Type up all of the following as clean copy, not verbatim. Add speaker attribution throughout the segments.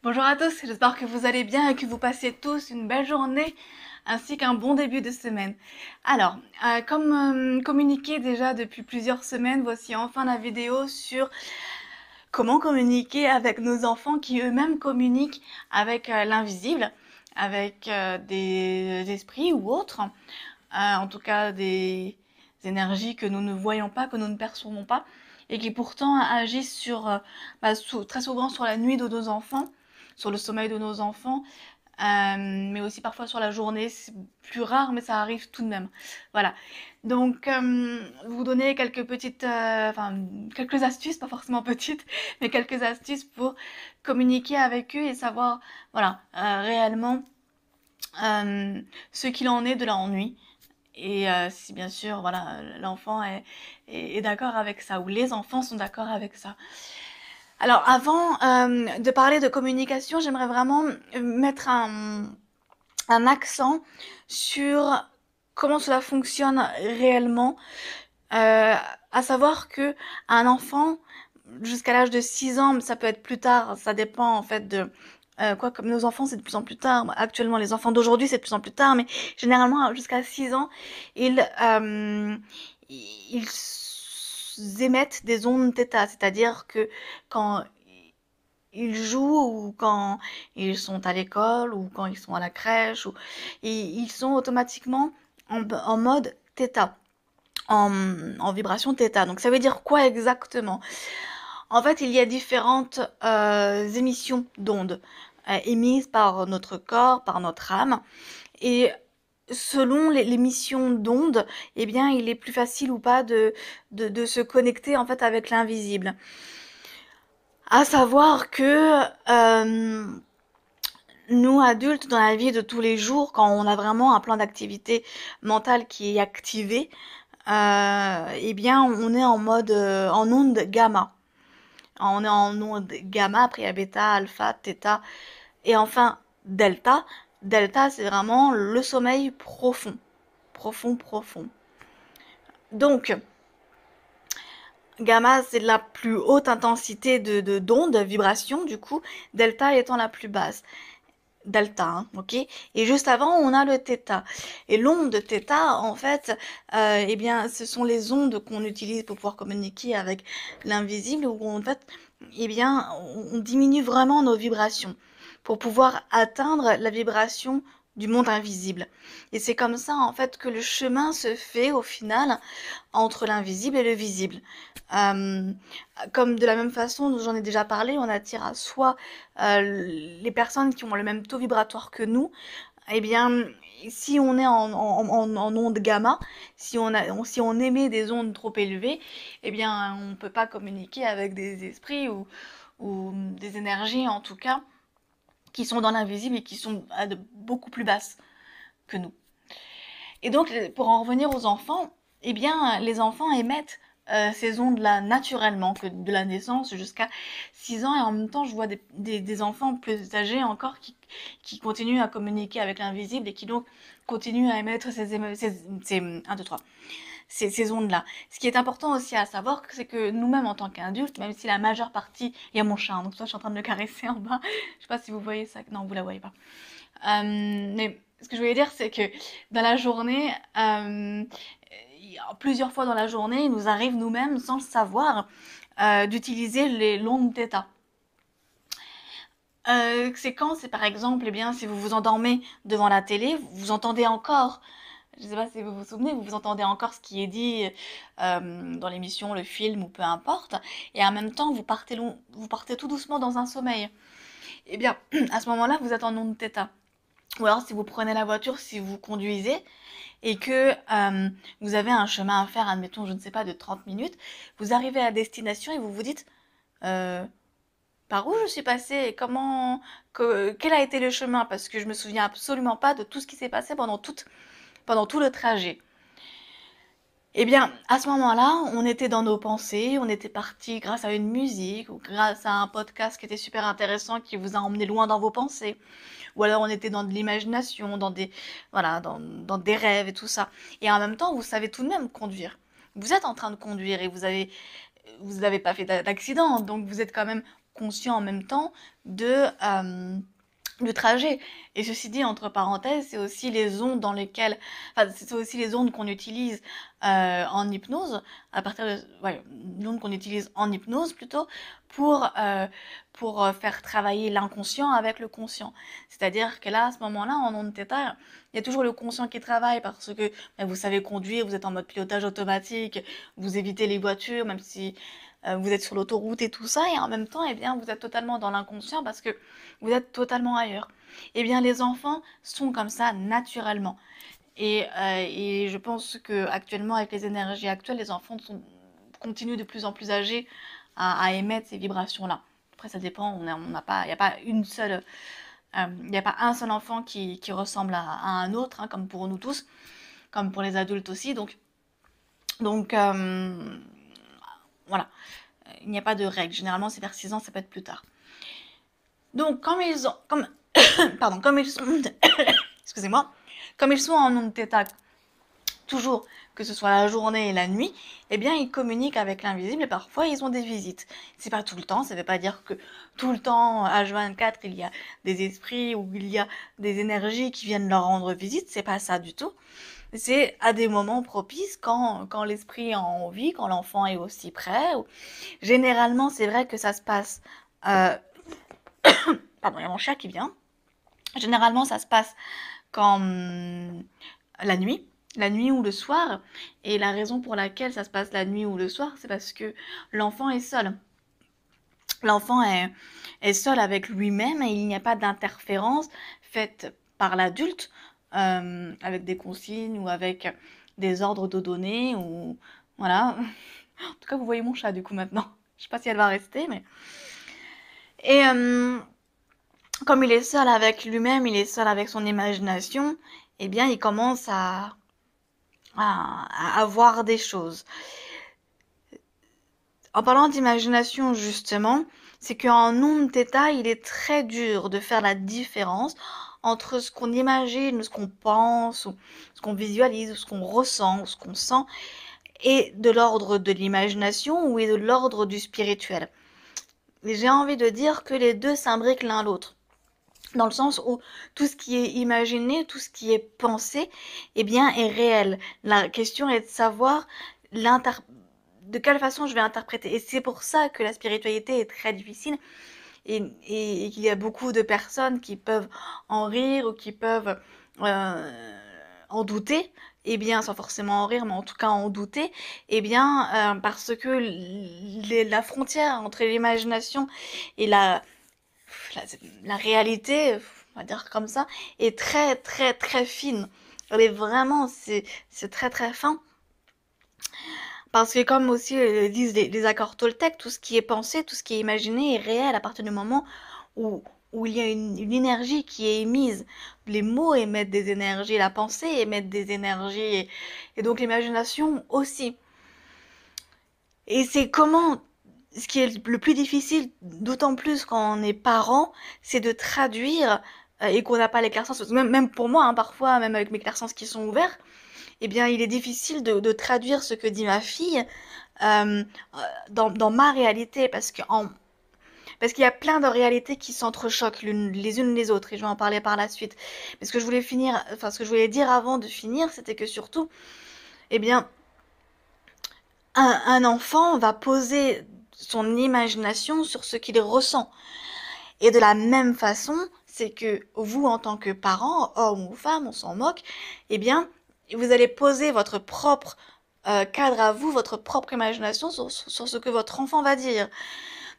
Speaker 1: Bonjour à tous, j'espère que vous allez bien et que vous passez tous une belle journée ainsi qu'un bon début de semaine. Alors, comme communiqué déjà depuis plusieurs semaines, voici enfin la vidéo sur comment communiquer avec nos enfants qui eux-mêmes communiquent avec l'invisible, avec des esprits ou autres, en tout cas des énergies que nous ne voyons pas, que nous ne percevons pas, et qui pourtant agissent très souvent sur la nuit de nos enfants, sur le sommeil de nos enfants, mais aussi parfois sur la journée. C'est plus rare, mais ça arrive tout de même. Voilà. Donc, vous donner quelques astuces, pas forcément petites, mais quelques astuces pour communiquer avec eux et savoir, voilà, réellement ce qu'il en est de l'ennui. Et si bien sûr, voilà, l'enfant est d'accord avec ça, ou les enfants sont d'accord avec ça. Alors, avant de parler de communication, j'aimerais vraiment mettre un accent sur comment cela fonctionne réellement. Euh, à savoir que un enfant, jusqu'à l'âge de 6 ans, mais ça peut être plus tard, ça dépend en fait de... quoi, comme nos enfants, c'est de plus en plus tard. Actuellement, les enfants d'aujourd'hui, c'est de plus en plus tard, mais généralement, jusqu'à 6 ans, ils émettent des ondes θ, c'est-à-dire que quand ils jouent ou quand ils sont à l'école ou quand ils sont à la crèche, ils sont automatiquement en mode θ, en vibration θ. Donc ça veut dire quoi exactement? En fait, il y a différentes émissions d'ondes émises par notre corps, par notre âme, et selon l'émission d'ondes, eh bien, il est plus facile ou pas de se connecter en fait avec l'invisible. À savoir que nous, adultes, dans la vie de tous les jours, quand on a vraiment un plan d'activité mentale qui est activé, eh bien, on est en onde gamma. On est en onde gamma, après il y a bêta, alpha, theta, et enfin delta. Delta, c'est vraiment le sommeil profond. Profond, profond. Donc, gamma, c'est la plus haute intensité d'onde, vibration, du coup, delta étant la plus basse. Delta, hein, ok. Et juste avant, on a le θ. Et l'onde θ, en fait, eh bien, ce sont les ondes qu'on utilise pour pouvoir communiquer avec l'invisible, où en fait, eh bien, on diminue vraiment nos vibrations pour pouvoir atteindre la vibration du monde invisible. Et c'est comme ça, en fait, que le chemin se fait au final entre l'invisible et le visible. Euh, Comme de la même façon, j'en ai déjà parlé, on attire à soi les personnes qui ont le même taux vibratoire que nous. Eh bien, si on est en onde gamma, si on émet des ondes trop élevées, eh bien, on ne peut pas communiquer avec des esprits ou des énergies, en tout cas, qui sont dans l'invisible et qui sont beaucoup plus basses que nous. Et donc, pour en revenir aux enfants, eh bien, les enfants émettent ces ondes-là naturellement, que de la naissance jusqu'à 6 ans. Et en même temps, je vois des enfants plus âgés encore qui continuent à communiquer avec l'invisible et qui donc continuent à émettre ces ondes-là. Ce qui est important aussi à savoir, c'est que nous-mêmes, en tant qu'adultes, même si la majeure partie... Il y a mon chat, hein, donc toi, je suis en train de le caresser en bas. Je sais pas si vous voyez ça. Non, vous la voyez pas. Mais ce que je voulais dire, c'est que dans la journée, plusieurs fois dans la journée, il nous arrive nous-mêmes, sans le savoir, d'utiliser l'onde θ. C'est quand? C'est par exemple, eh bien, si vous vous endormez devant la télé, vous entendez encore, je ne sais pas si vous vous souvenez, vous entendez encore ce qui est dit dans l'émission, le film ou peu importe, et en même temps, vous partez tout doucement dans un sommeil. Eh bien, à ce moment-là, vous êtes en onde θ. Ou alors si vous prenez la voiture, si vous conduisez et que vous avez un chemin à faire, admettons, je ne sais pas, de 30 minutes, vous arrivez à destination et vous vous dites euh, par où je suis passée et quel a été le chemin parce que je me souviens absolument pas de tout ce qui s'est passé pendant tout le trajet. Eh bien, à ce moment-là, on était dans nos pensées, on était parti grâce à une musique ou grâce à un podcast qui était super intéressant qui vous a emmené loin dans vos pensées. Ou alors on était dans de l'imagination, voilà, dans des rêves et tout ça. Et en même temps, vous savez tout de même conduire. Vous êtes en train de conduire et vous n'avez pas fait d'accident, donc vous êtes quand même conscient en même temps de du trajet. Et ceci dit, entre parenthèses, c'est aussi les ondes dans lesquelles, enfin, c'est aussi les ondes qu'on utilise en hypnose, à partir de, ouais, l'onde qu'on utilise en hypnose plutôt, pour faire travailler l'inconscient avec le conscient. C'est-à-dire que là, à ce moment-là, en onde θ, il y a toujours le conscient qui travaille parce que vous savez conduire, vous êtes en mode pilotage automatique, vous évitez les voitures, même si vous êtes sur l'autoroute et tout ça, et en même temps, eh bien, vous êtes totalement dans l'inconscient parce que vous êtes totalement ailleurs. Eh bien, les enfants sont comme ça naturellement. Et je pense que actuellement, avec les énergies actuelles, les enfants continuent de plus en plus âgés à émettre ces vibrations-là. Après, ça dépend. On n'a pas, il n'y a pas une seule, il n'y a pas un seul enfant qui ressemble à un autre, hein, comme pour nous tous, comme pour les adultes aussi. Donc voilà. Il n'y a pas de règle. Généralement, c'est vers 6 ans, ça peut être plus tard. Donc, pardon, comme ils sont, excusez-moi, comme ils sont en onde θ, toujours, que ce soit la journée et la nuit, eh bien, ils communiquent avec l'invisible et parfois, ils ont des visites. C'est pas tout le temps, ça veut pas dire que tout le temps, H24, il y a des esprits ou il y a des énergies qui viennent leur rendre visite, c'est pas ça du tout. C'est à des moments propices quand l'esprit a envie, quand l'enfant est aussi prêt. Généralement, c'est vrai que ça se passe... Pardon, il y a mon chat qui vient. Généralement, ça se passe quand la nuit ou le soir. Et la raison pour laquelle ça se passe la nuit ou le soir, c'est parce que l'enfant est seul. L'enfant est seul avec lui-même et il n'y a pas d'interférence faite par l'adulte avec des consignes ou avec des ordres de données ou voilà. En tout cas, vous voyez mon chat du coup maintenant. Je sais pas si elle va rester, mais et comme il est seul avec lui-même, il est seul avec son imagination, eh bien, il commence à voir des choses. En parlant d'imagination, justement, c'est qu'en onde θ, il est très dur de faire la différence entre ce qu'on imagine, ce qu'on pense, ou ce qu'on visualise, ou ce qu'on ressent, ou ce qu'on sent, et de l'ordre de l'imagination ou de l'ordre du spirituel. Et j'ai envie de dire que les deux s'imbriquent l'un l'autre. Dans le sens où tout ce qui est imaginé, tout ce qui est pensé, eh bien, est réel. La question est de savoir de quelle façon je vais interpréter. Et c'est pour ça que la spiritualité est très difficile et qu'il y a beaucoup de personnes qui peuvent en rire ou qui peuvent en douter, eh bien, sans forcément en rire, mais en tout cas en douter, eh bien, parce que la frontière entre l'imagination et la réalité, on va dire comme ça, est très très très fine. Elle est vraiment, c'est très très fin. Parce que comme aussi disent les accords Toltec, tout ce qui est pensé, tout ce qui est imaginé est réel à partir du moment où il y a une énergie qui est émise. Les mots émettent des énergies, la pensée émet des énergies, et donc l'imagination aussi. Et c'est comment, ce qui est le plus difficile, d'autant plus quand on est parent, c'est de traduire et qu'on n'a pas les clairsens. Même pour moi, hein, parfois, même avec mes clairsens qui sont ouverts, eh bien, il est difficile de traduire ce que dit ma fille euh, dans ma réalité, parce qu'il y a plein de réalités qui s'entrechoquent les unes les autres, et je vais en parler par la suite. Mais ce que je voulais ce que je voulais dire avant de finir, c'était que surtout, eh bien, un enfant va poser son imagination sur ce qu'il ressent. Et de la même façon, c'est que vous, en tant que parent, homme ou femme, on s'en moque, eh bien, vous allez poser votre propre cadre à vous, votre propre imagination sur ce que votre enfant va dire.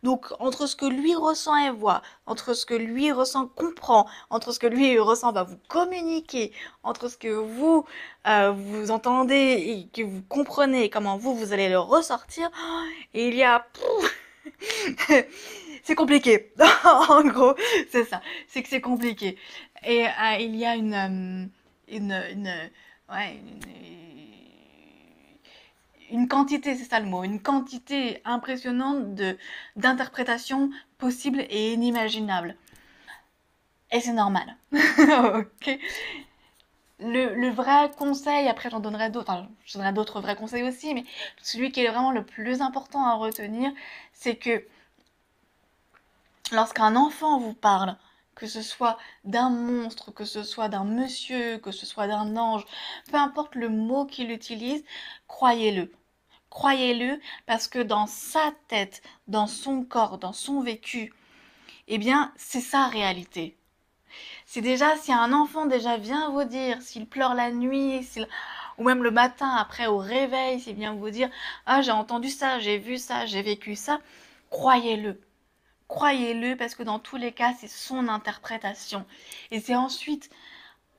Speaker 1: Donc, entre ce que lui ressent et voit, entre ce que lui ressent, comprend, entre ce que lui ressent va vous communiquer, entre ce que vous entendez et que vous comprenez, et comment vous allez le ressortir, et il y a... c'est compliqué. En gros, c'est ça. C'est que c'est compliqué. Et il y a ouais, une quantité, c'est ça le mot, une quantité impressionnante d'interprétations possibles et inimaginables. Et c'est normal. Ok. Le vrai conseil, après j'en donnerai d'autres, enfin je donnerai d'autres vrais conseils aussi, mais celui qui est vraiment le plus important à retenir, c'est que Lorsqu'un enfant vous parle, que ce soit d'un monstre, que ce soit d'un monsieur, que ce soit d'un ange, peu importe le mot qu'il utilise, croyez-le. Croyez-le parce que dans sa tête, dans son corps, dans son vécu, eh bien, c'est sa réalité. C'est déjà, si un enfant déjà vient vous dire, s'il pleure la nuit, ou même le matin après au réveil, s'il vient vous dire, ah j'ai entendu ça, j'ai vu ça, j'ai vécu ça, croyez-le. Croyez-le parce que dans tous les cas, c'est son interprétation. Et c'est ensuite,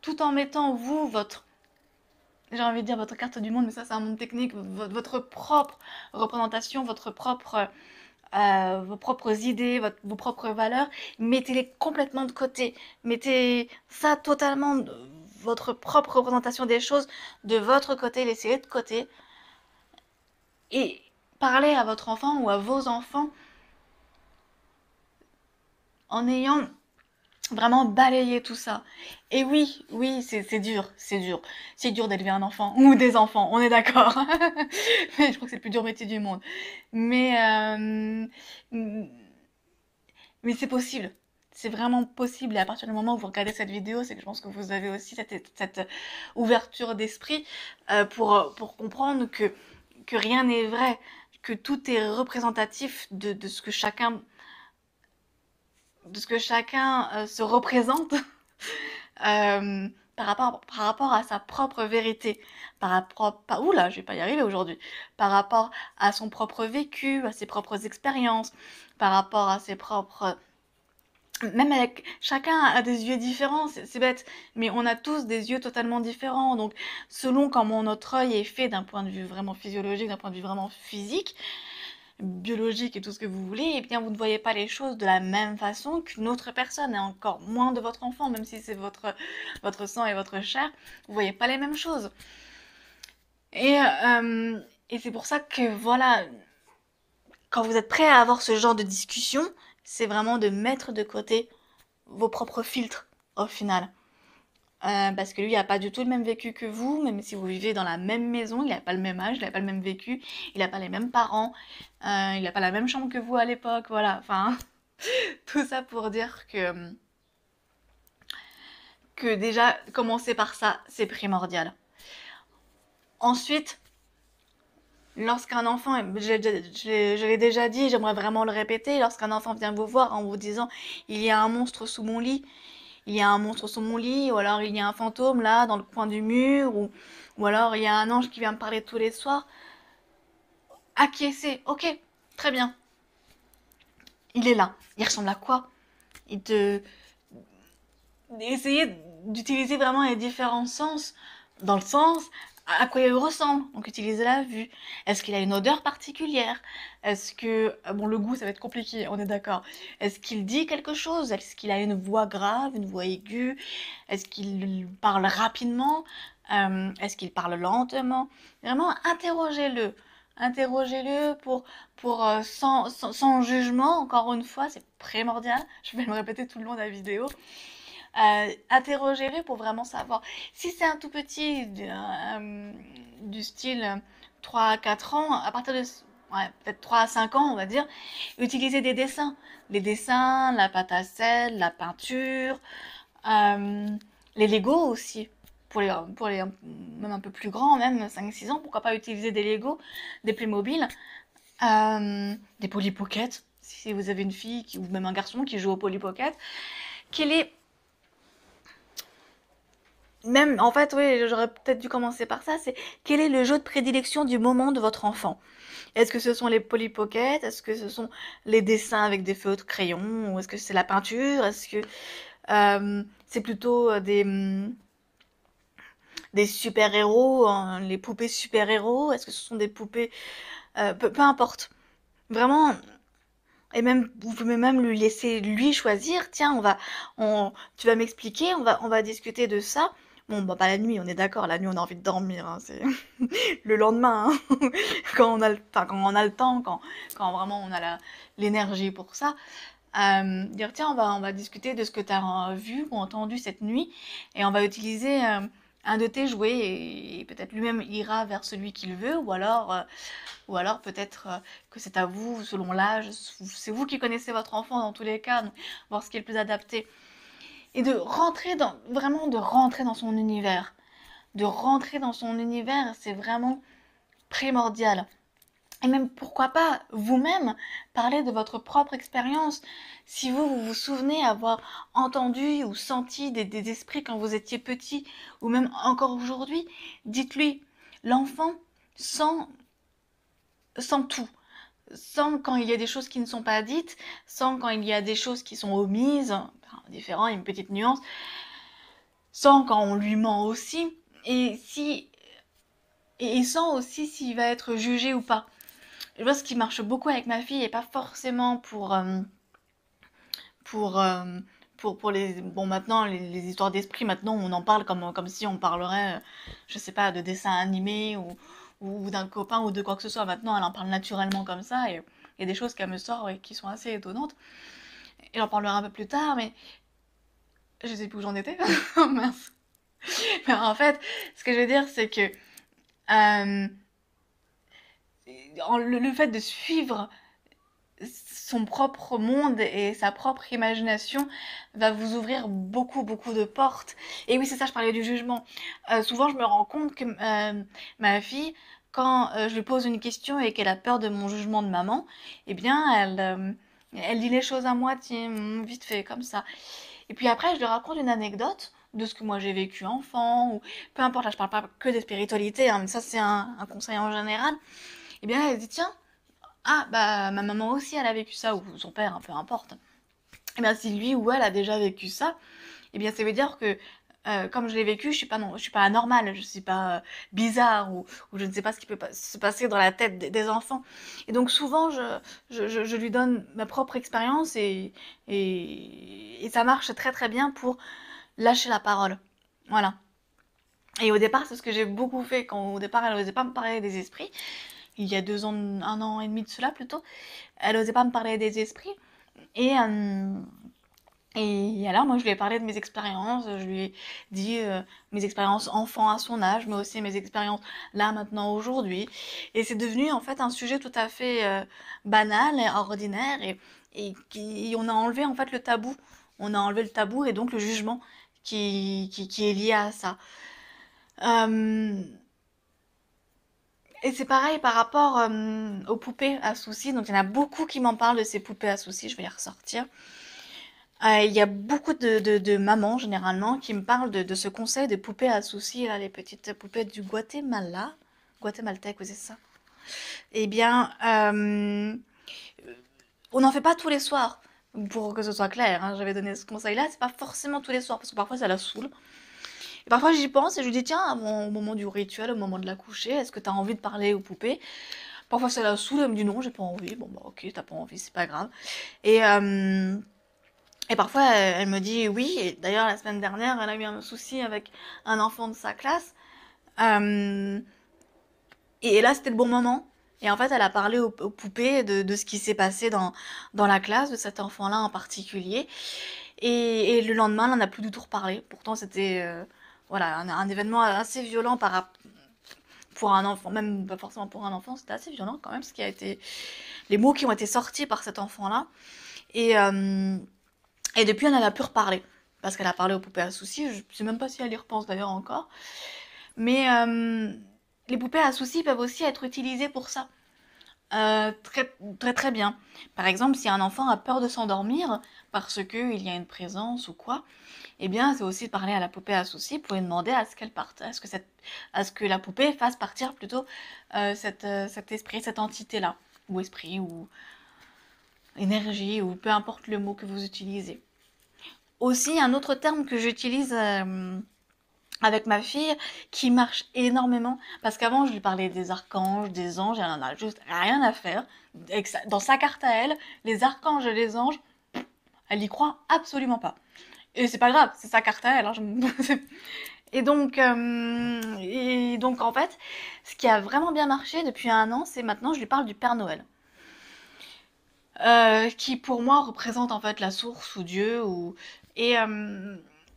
Speaker 1: tout en mettant vous, j'ai envie de dire votre carte du monde, mais ça c'est un monde technique, votre propre représentation, vos propres idées, vos propres valeurs, mettez-les complètement de côté. Mettez ça totalement, votre propre représentation des choses, de votre côté, laissez-les de côté. Et parlez à votre enfant ou à vos enfants en ayant vraiment balayé tout ça. Et oui, oui, c'est dur, c'est dur. C'est dur d'élever un enfant ou des enfants, on est d'accord. Mais je crois que c'est le plus dur métier du monde. Mais, mais c'est possible. C'est vraiment possible. Et à partir du moment où vous regardez cette vidéo, c'est que je pense que vous avez aussi cette ouverture d'esprit pour comprendre que rien n'est vrai, que tout est représentatif de ce que chacun se représente par rapport à sa propre vérité, oula, je vais pas y arriver aujourd'hui, par rapport à son propre vécu, à ses propres expériences, par rapport à ses propres même avec chacun a des yeux différents, c'est bête, mais on a tous des yeux totalement différents. Donc, selon comment notre œil est fait d'un point de vue vraiment physiologique, d'un point de vue vraiment physique, biologique et tout ce que vous voulez, eh bien vous ne voyez pas les choses de la même façon qu'une autre personne, et encore moins de votre enfant, même si c'est votre sang et votre chair, vous voyez pas les mêmes choses. Et c'est pour ça que voilà, quand vous êtes prêt à avoir ce genre de discussion, c'est vraiment de mettre de côté vos propres filtres au final. Parce que lui, il n'a pas du tout le même vécu que vous, même si vous vivez dans la même maison, il n'a pas le même âge, il n'a pas le même vécu, il n'a pas les mêmes parents, il n'a pas la même chambre que vous à l'époque, voilà. Enfin, tout ça pour dire que déjà, commencer par ça, c'est primordial. Ensuite, lorsqu'un enfant, je l'ai déjà dit, j'aimerais vraiment le répéter, lorsqu'un enfant vient vous voir en vous disant il y a un monstre sous mon lit, il y a un monstre sous mon lit, ou alors il y a un fantôme là dans le coin du mur, ou alors il y a un ange qui vient me parler tous les soirs, acquiescer, ok, très bien, il est là, il ressemble à quoi? Il te... Essayez d'utiliser vraiment les différents sens, dans le sens à quoi il ressemble. Donc utilisez la vue. Est-ce qu'il a une odeur particulière? Est-ce que... Bon, le goût, ça va être compliqué, on est d'accord. Est-ce qu'il dit quelque chose? Est-ce qu'il a une voix grave, une voix aiguë? Est-ce qu'il parle rapidement? Est-ce qu'il parle lentement? Vraiment, interrogez-le. Interrogez-le sans jugement, encore une fois, c'est primordial. Je vais me répéter tout le long de la vidéo. Interrogez-le pour vraiment savoir. Si c'est un tout petit du style 3 à 4 ans, à partir de ouais, peut-être 3 à 5 ans, on va dire, utilisez des dessins. Les dessins, la pâte à sel, la peinture, euh, les Lego aussi. Pour les même un peu plus grands, même 5-6 ans, pourquoi pas utiliser des Lego, des Playmobil, des Polly Pocket, si vous avez une fille ou même un garçon qui joue au Polly Pocket. Quel est Même, en fait, oui, j'aurais peut-être dû commencer par ça, c'est quel est le jeu de prédilection du moment de votre enfant? Est-ce que ce sont les Polly Pocket? Est-ce que ce sont les dessins avec des feutres crayons? Ou est-ce que c'est la peinture? Est-ce que c'est plutôt des super-héros, hein, les poupées super-héros? Est-ce que ce sont des poupées... peu importe. Vraiment, et même, vous pouvez même lui laisser lui choisir. Tiens, tu vas m'expliquer, on va discuter de ça. Bon, bah, pas la nuit, on est d'accord. La nuit, on a envie de dormir, hein, c'est le lendemain, hein. Quand on a le temps, quand vraiment on a l'énergie pour ça. Dire, tiens, on va discuter de ce que tu as vu ou entendu cette nuit. Et on va utiliser un de tes jouets et peut-être lui-même ira vers celui qu'il veut, ou alors peut-être que c'est à vous, selon l'âge, c'est vous qui connaissez votre enfant dans tous les cas, donc voir ce qui est le plus adapté. Et de rentrer vraiment de rentrer dans son univers. De rentrer dans son univers, c'est vraiment primordial. Et même, pourquoi pas, vous-même, parler de votre propre expérience. Si vous vous souvenez avoir entendu ou senti des esprits quand vous étiez petit, ou même encore aujourd'hui, dites-lui, l'enfant sent, sent tout. Sent quand il y a des choses qui ne sont pas dites, sent quand il y a des choses qui sont omises, enfin, différent, une petite nuance, sent quand on lui ment aussi, et si et sent aussi s'il va être jugé ou pas. Je vois ce qui marche beaucoup avec ma fille et pas forcément pour pour les bon maintenant les histoires d'esprit maintenant on en parle comme si on parlerait je sais pas de dessins animés ou d'un copain ou de quoi que ce soit. Maintenant elle en parle naturellement comme ça et il y a des choses qu'elle me sort et qui sont assez étonnantes et j'en parlerai un peu plus tard mais je sais plus où j'en étais. Mince. Mais en fait ce que je veux dire c'est que euh, le fait de suivre son propre monde et sa propre imagination va vous ouvrir beaucoup de portes. Et oui, c'est ça, je parlais du jugement. Souvent, je me rends compte que ma fille, quand je lui pose une question et qu'elle a peur de mon jugement de maman, eh bien, elle dit les choses à moitié, vite fait, comme ça. Et puis après, je lui raconte une anecdote de ce que moi j'ai vécu enfant, ou peu importe, là je parle pas que de spiritualité, hein, mais ça c'est un conseil en général. Eh bien, elle dit, tiens, ah, bah, ma maman aussi, elle a vécu ça, ou son père, hein, peu importe. Et bien, si lui ou elle a déjà vécu ça, et bien, ça veut dire que, comme je l'ai vécu, je suis pas anormale, je suis pas bizarre, ou je ne sais pas ce qui peut se passer dans la tête des enfants. Et donc, souvent, je lui donne ma propre expérience et ça marche très bien pour lâcher la parole. Voilà. Et au départ, c'est ce que j'ai beaucoup fait quand, au départ, elle n'osait pas me parler des esprits. Il y a 2 ans, 1 an et demi de cela plutôt. Elle osait pas me parler des esprits. Et, euh, et alors, moi, je lui ai parlé de mes expériences. Je lui ai dit mes expériences enfant à son âge, mais aussi mes expériences là, maintenant, aujourd'hui. Et c'est devenu, en fait, un sujet tout à fait banal et ordinaire. Et on a enlevé, en fait, le tabou. On a enlevé le tabou et donc le jugement qui est lié à ça. Euh, Et c'est pareil par rapport aux poupées à soucis. Donc il y en a beaucoup qui m'en parlent de ces poupées à soucis. Je vais les ressortir. Il y a beaucoup de mamans généralement qui me parlent de ce conseil de poupées à soucis, là, les petites poupées du Guatemala. Guatémaltèque, oui, c'est ça. Eh bien, on n'en fait pas tous les soirs. Pour que ce soit clair, hein, j'avais donné ce conseil-là. C'est pas forcément tous les soirs parce que parfois ça la saoule. Et parfois j'y pense et je lui dis tiens, au moment du rituel, au moment de la coucher, est-ce que tu as envie de parler aux poupées? Parfois ça la saoule, elle me dit non, j'ai pas envie. Bon bah ok, t'as pas envie, c'est pas grave. Et, euh, et parfois elle me dit oui. Et d'ailleurs la semaine dernière, elle a eu un souci avec un enfant de sa classe. Euh, et là c'était le bon moment. Et en fait elle a parlé aux poupées de ce qui s'est passé dans la classe de cet enfant-là en particulier. Et le lendemain, elle n'en a plus du tout reparlé. Pourtant c'était voilà un événement assez violent pour un enfant, même pas forcément pour un enfant, c'était assez violent quand même, ce qui a été les mots qui ont été sortis par cet enfant-là. Et, euh, et depuis, elle n'en a plus reparlé. Parce qu'elle a parlé aux poupées à soucis. Je sais même pas si elle y repense d'ailleurs encore. Mais les poupées à soucis peuvent aussi être utilisées pour ça. Très bien. Par exemple, si un enfant a peur de s'endormir parce qu'il y a une présence ou quoi, eh bien, c'est aussi de parler à la poupée à soucis pour lui demander à ce qu'elle parte, à ce que la poupée fasse partir plutôt cet esprit, cette entité-là, ou esprit, ou énergie, ou peu importe le mot que vous utilisez. Aussi, un autre terme que j'utilise avec ma fille, qui marche énormément, parce qu'avant, je lui parlais des archanges, des anges, elle en a juste rien à faire. Dans sa carte à elle, les archanges et les anges, elle y croit absolument pas. Et c'est pas grave, c'est sa carte à elle. Hein, et donc, en fait, ce qui a vraiment bien marché depuis 1 an, c'est maintenant, je lui parle du Père Noël. Qui pour moi représente en fait la source ou Dieu. Et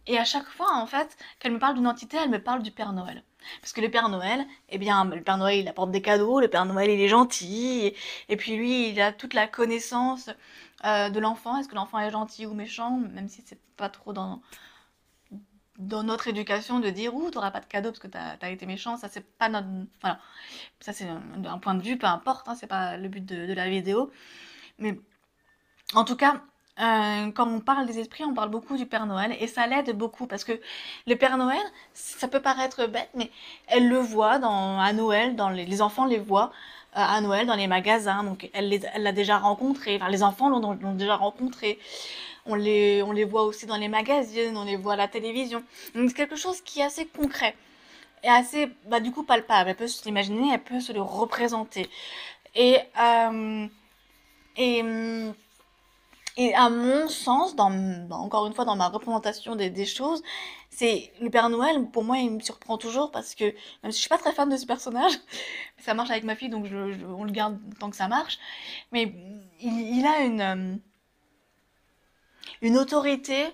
Speaker 1: Et à chaque fois, en fait, qu'elle me parle d'une entité, elle me parle du Père Noël. Parce que le Père Noël, eh bien, le Père Noël, il apporte des cadeaux, le Père Noël, il est gentil, et puis lui, il a toute la connaissance de l'enfant. Est-ce que l'enfant est gentil ou méchant, même si c'est pas trop dans notre éducation de dire, ouh, t'auras pas de cadeau parce que t'as été méchant, ça c'est pas notre... Voilà, ça c'est un point de vue, peu importe, hein, c'est pas le but de la vidéo. Mais en tout cas, quand on parle des esprits, on parle beaucoup du Père Noël et ça l'aide beaucoup parce que le Père Noël, ça peut paraître bête, mais elle le voit à Noël, les enfants les voient à Noël dans les magasins, donc elle l'a déjà rencontré, enfin les enfants l'ont déjà rencontré, on les voit aussi dans les magazines, on les voit à la télévision, donc c'est quelque chose qui est assez concret et assez, bah, du coup palpable, elle peut se l'imaginer, elle peut se le représenter. Et, euh, et, hum, et à mon sens, encore une fois, dans ma représentation des choses, c'est le Père Noël, pour moi, il me surprend toujours parce que, même si je suis pas très fan de ce personnage, ça marche avec ma fille, donc on le garde tant que ça marche, mais il a une autorité.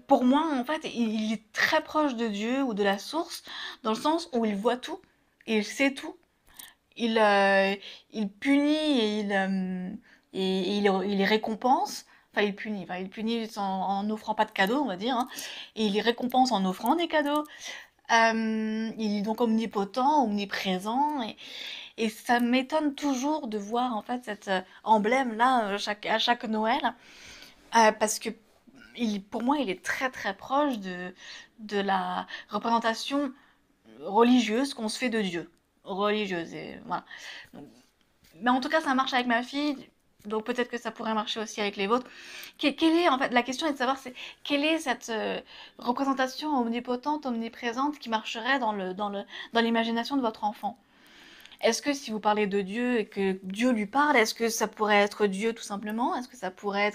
Speaker 1: Pour moi, en fait, il est très proche de Dieu ou de la source, dans le sens où il voit tout, il sait tout, il, euh, il punit et il les récompense. Enfin, il punit en n'offrant pas de cadeaux, on va dire, hein, et il les récompense en offrant des cadeaux. Il est donc omnipotent, omniprésent, et ça m'étonne toujours de voir en fait cet emblème là à chaque Noël, parce que pour moi, il est très très proche de la représentation religieuse qu'on se fait de Dieu. Religieuse, et voilà. Donc, mais en tout cas, ça marche avec ma fille, donc peut-être que ça pourrait marcher aussi avec les vôtres. Quelle est, en fait, la question est de savoir, c'est quelle est cette représentation omnipotente, omniprésente qui marcherait dans l'imagination de votre enfant? Est-ce que si vous parlez de Dieu et que Dieu lui parle, est-ce que ça pourrait être Dieu tout simplement? Est-ce que ça pourrait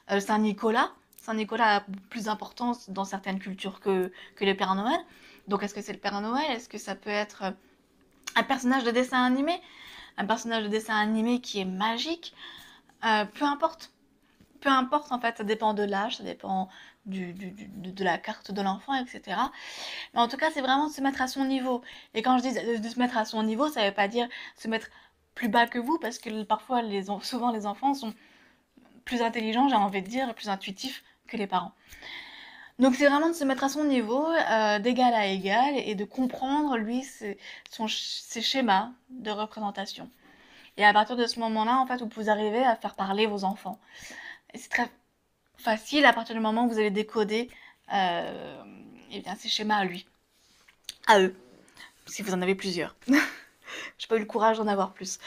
Speaker 1: être Saint Nicolas? Saint Nicolas a plus d'importance dans certaines cultures que le Père Noël. Donc est-ce que c'est le Père Noël? Est-ce que ça peut être un personnage de dessin animé? Un personnage de dessin animé qui est magique? Peu importe. Peu importe, en fait, ça dépend de l'âge, ça dépend de la carte de l'enfant, etc. Mais en tout cas, c'est vraiment de se mettre à son niveau. Et quand je dis de se mettre à son niveau, ça ne veut pas dire se mettre plus bas que vous, parce que parfois, souvent, les enfants sont plus intelligents, j'ai envie de dire, plus intuitifs que les parents. Donc c'est vraiment de se mettre à son niveau, d'égal à égal, et de comprendre, lui, ses schémas de représentation. Et à partir de ce moment-là, en fait, vous arrivez à faire parler vos enfants. Et c'est très facile à partir du moment où vous avez décodé eh bien, ces schémas à lui, à eux, si vous en avez plusieurs. J'ai pas eu le courage d'en avoir plus.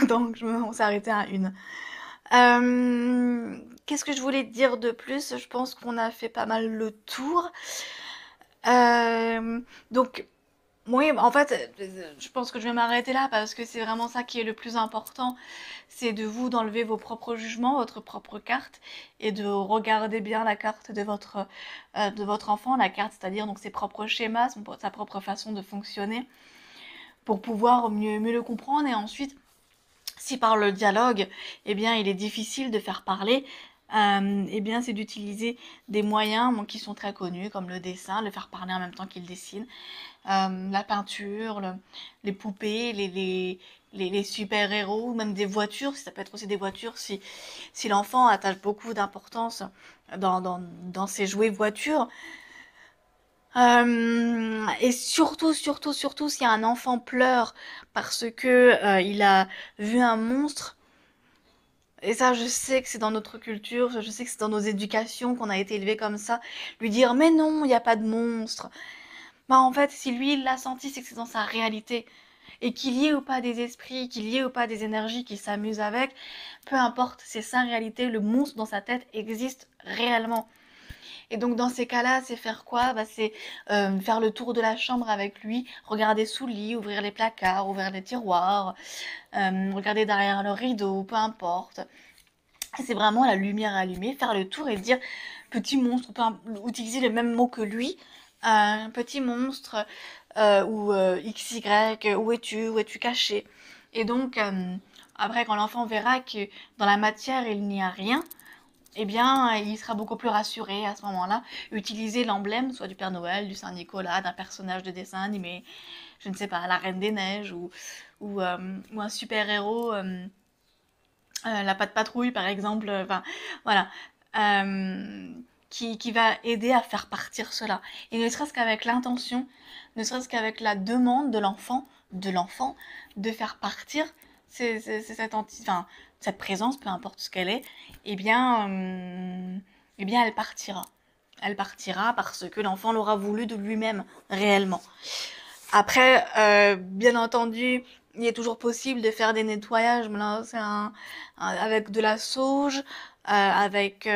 Speaker 1: Donc on s'est arrêté à une. Qu'est-ce que je voulais dire de plus? Je pense qu'on a fait pas mal le tour. Donc, oui, en fait, je pense que je vais m'arrêter là parce que c'est vraiment ça qui est le plus important. C'est de vous d'enlever vos propres jugements, votre propre carte, et de regarder bien la carte de votre enfant, la carte, c'est-à-dire donc ses propres schémas, sa propre façon de fonctionner, pour pouvoir mieux le comprendre. Et ensuite, si par le dialogue, eh bien, il est difficile de faire parler, eh bien, c'est d'utiliser des moyens qui sont très connus, comme le dessin, le faire parler en même temps qu'il dessine, la peinture, les poupées, les super-héros, même des voitures, ça peut être aussi des voitures si l'enfant attache beaucoup d'importance dans ses jouets voitures. Et surtout, surtout, surtout, si un enfant pleure parce que il a vu un monstre, et ça, je sais que c'est dans notre culture, je sais que c'est dans nos éducations qu'on a été élevés comme ça, lui dire mais non, il n'y a pas de monstre. Bah en fait, si lui il l'a senti, c'est que c'est dans sa réalité. Et qu'il y ait ou pas des esprits, qu'il y ait ou pas des énergies qui s'amusent avec, peu importe, c'est sa réalité, le monstre dans sa tête existe réellement. Et donc dans ces cas-là, c'est faire quoi? Bah, c'est faire le tour de la chambre avec lui, regarder sous le lit, ouvrir les placards, ouvrir les tiroirs, regarder derrière le rideau, peu importe. C'est vraiment la lumière allumée, faire le tour et dire petit monstre, utiliser le même mot que lui, petit monstre ou XY, où es-tu caché? Et donc après quand l'enfant verra que dans la matière il n'y a rien, eh bien, il sera beaucoup plus rassuré à ce moment-là. Utiliser l'emblème, soit du Père Noël, du Saint-Nicolas, d'un personnage de dessin animé, je ne sais pas, la Reine des Neiges, ou un super-héros, la Patte Patrouille par exemple, enfin voilà, euh, qui va aider à faire partir cela. Et ne serait-ce qu'avec l'intention, ne serait-ce qu'avec la demande de l'enfant, de faire partir enfin, cette présence, peu importe ce qu'elle est, eh bien elle partira. Elle partira parce que l'enfant l'aura voulu de lui-même, réellement. Après, bien entendu, il est toujours possible de faire des nettoyages, mais là, avec de la sauge, avec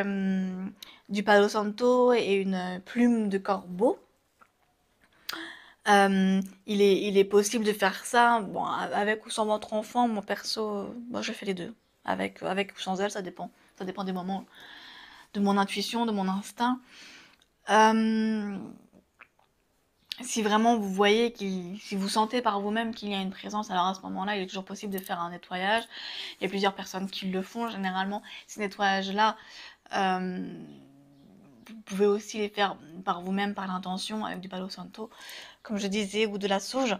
Speaker 1: du Palo Santo et une plume de corbeau. Il est possible de faire ça, bon, avec ou sans votre enfant. Moi, perso, moi, je fais les deux. Avec ou sans elle, ça dépend. Ça dépend des moments, de mon intuition, de mon instinct. Euh, Si vraiment vous voyez si vous sentez par vous-même qu'il y a une présence, alors à ce moment-là, il est toujours possible de faire un nettoyage. Il y a plusieurs personnes qui le font. Généralement, ces nettoyages-là, euh, vous pouvez aussi les faire par vous-même, par l'intention, avec du Palo Santo, comme je disais, ou de la sauge.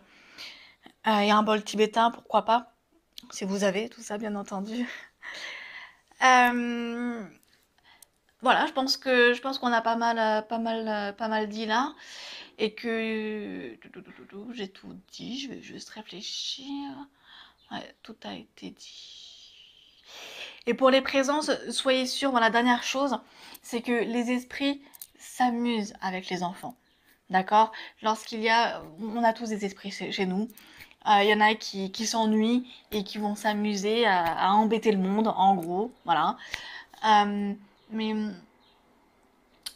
Speaker 1: Et un bol tibétain, pourquoi pas, si vous avez tout ça, bien entendu. Euh, voilà, je pense qu'on a pas mal dit là. Et que j'ai tout dit, je vais juste réfléchir. Ouais, tout a été dit. Et pour les présences, soyez sûrs, voilà, dernière chose, c'est que les esprits s'amusent avec les enfants. D'accord? On a tous des esprits chez nous. Il y en a qui s'ennuient et qui vont s'amuser à embêter le monde, en gros, voilà. Euh, mais,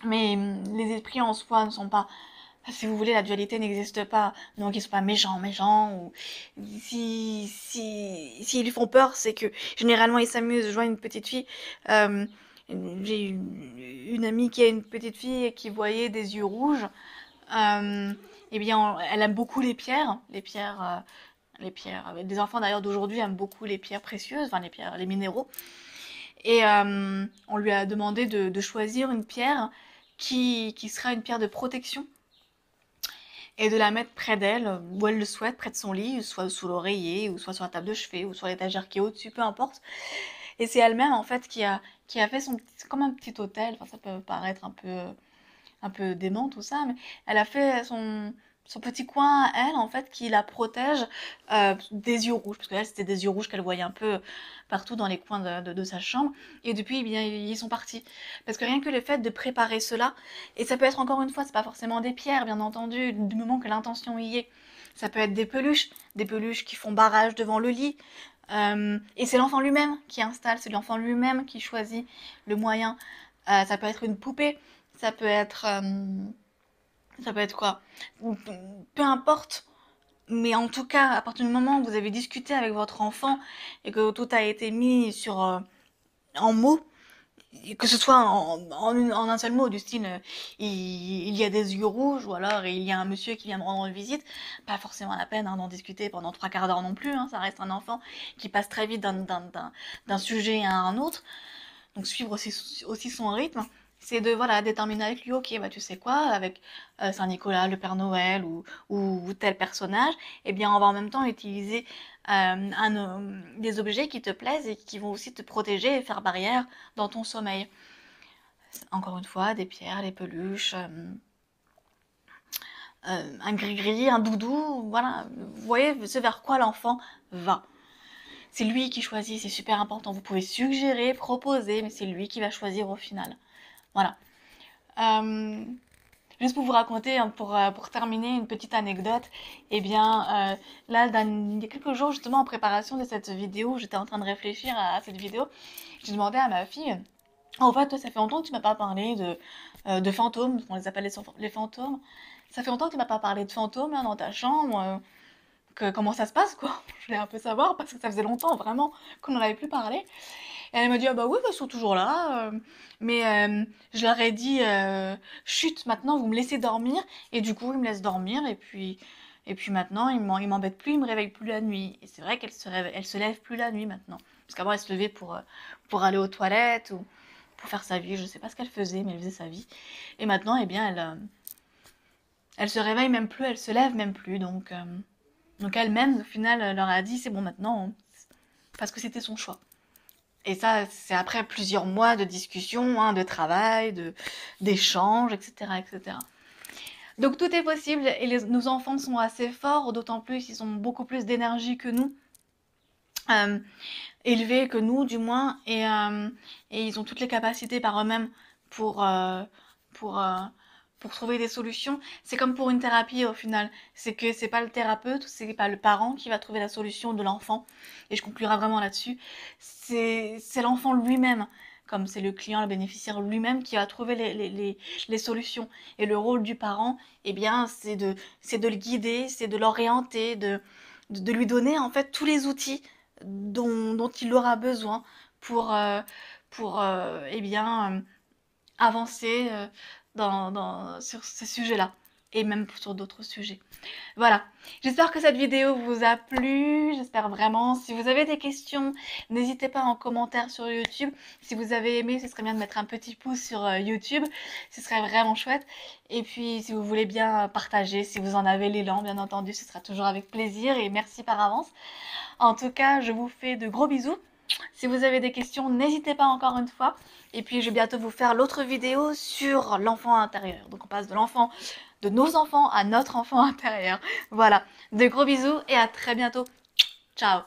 Speaker 1: mais les esprits en soi ne sont pas, si vous voulez, la dualité n'existe pas. Donc ils sont pas méchants, ou s'ils lui font peur, c'est que généralement ils s'amusent. Je vois une petite fille, euh, j'ai une amie qui a une petite fille et qui voyait des yeux rouges. Eh bien, elle aime beaucoup les pierres. Des enfants d'ailleurs d'aujourd'hui aiment beaucoup les pierres précieuses, enfin les pierres, les minéraux. Et on lui a demandé de choisir une pierre qui sera une pierre de protection et de la mettre près d'elle, où elle le souhaite, près de son lit, soit sous l'oreiller, ou soit sur la table de chevet, ou sur l'étagère qui est au-dessus, peu importe. Et c'est elle-même, en fait, qui a fait comme un petit hôtel. Enfin, ça peut paraître un peu dément, tout ça, mais elle a fait son petit coin à elle, en fait, qui la protège des yeux rouges, parce qu'elle, c'était des yeux rouges qu'elle voyait un peu partout dans les coins de sa chambre, et depuis, eh bien, ils sont partis. Parce que rien que le fait de préparer cela, et ça peut être, encore une fois, c'est pas forcément des pierres, bien entendu, du moment que l'intention y est, ça peut être des peluches qui font barrage devant le lit, et c'est l'enfant lui-même qui installe, c'est l'enfant lui-même qui choisit le moyen. Ça peut être une poupée, ça peut être, ça peut être quoi? Peu importe. Mais en tout cas, à partir du moment où vous avez discuté avec votre enfant et que tout a été mis en mots, que ce soit en un seul mot, du style il y a des yeux rouges, ou alors il y a un monsieur qui vient me rendre visite, pas forcément la peine d'en discuter pendant 3 quarts d'heure non plus, hein, ça reste un enfant qui passe très vite d'un sujet à un autre. Donc suivre aussi son rythme, c'est de voilà déterminer avec lui, ok, bah tu sais quoi, avec Saint-Nicolas, le Père Noël, ou tel personnage, eh bien on va en même temps utiliser des objets qui te plaisent et qui vont aussi te protéger et faire barrière dans ton sommeil. Encore une fois, des pierres, des peluches, un gris-gris, un doudou, voilà, vous voyez ce vers quoi l'enfant va. C'est lui qui choisit, c'est super important. Vous pouvez suggérer, proposer, mais c'est lui qui va choisir au final. Voilà. Euh, Juste pour vous raconter, hein, pour terminer, une petite anecdote. Eh bien, là, il y a quelques jours, justement, en préparation de cette vidéo, j'étais en train de réfléchir à cette vidéo. J'ai demandé à ma fille, en fait, toi, ça fait longtemps que tu m'as pas parlé de fantômes, on les appelle les fantômes. Ça fait longtemps que tu m'as pas parlé de fantômes là, dans ta chambre. Comment ça se passe, quoi. Je voulais un peu savoir parce que ça faisait longtemps vraiment qu'on n'en avait plus parlé. Et elle m'a dit, ah bah oui, bah, ils sont toujours là. Mais je leur ai dit, chut, maintenant vous me laissez dormir. Et du coup, ils me laissent dormir. Et puis maintenant, ils m'embêtent plus, ils me réveillent plus la nuit. Et c'est vrai qu'elle se lève plus la nuit maintenant. Parce qu'avant, elle se levait pour aller aux toilettes ou pour faire sa vie. Je sais pas ce qu'elle faisait, mais elle faisait sa vie. Et maintenant, eh bien, elle se réveille même plus, elle se lève même plus. Donc elle-même, au final, leur a dit, c'est bon maintenant, parce que c'était son choix. Et ça, c'est après plusieurs mois de discussion, hein, de travail, d'échanges, etc., etc. Donc tout est possible et nos enfants sont assez forts, d'autant plus ils ont beaucoup plus d'énergie que nous, euh, élevés que nous du moins, et ils ont toutes les capacités par eux-mêmes pour, euh, pour, euh, pour trouver des solutions. C'est comme pour une thérapie au final, c'est que c'est pas le thérapeute, c'est pas le parent qui va trouver la solution de l'enfant, et je conclurai vraiment là-dessus, c'est l'enfant lui-même. Comme c'est le client, le bénéficiaire lui-même qui va trouver les solutions. Et le rôle du parent, eh bien, c'est de le guider, c'est de l'orienter, de lui donner en fait tous les outils dont il aura besoin pour, eh bien, avancer sur ces sujets-là et même sur d'autres sujets. Voilà, j'espère que cette vidéo vous a plu, j'espère vraiment. Si vous avez des questions, n'hésitez pas en commentaire sur YouTube. Si vous avez aimé, ce serait bien de mettre un petit pouce sur YouTube, ce serait vraiment chouette. Et puis, si vous voulez bien partager, si vous en avez l'élan, bien entendu, ce sera toujours avec plaisir et merci par avance. En tout cas, je vous fais de gros bisous. Si vous avez des questions, n'hésitez pas encore une fois. Et puis, je vais bientôt vous faire l'autre vidéo sur l'enfant intérieur. Donc, on passe de nos enfants à notre enfant intérieur. Voilà, de gros bisous et à très bientôt. Ciao!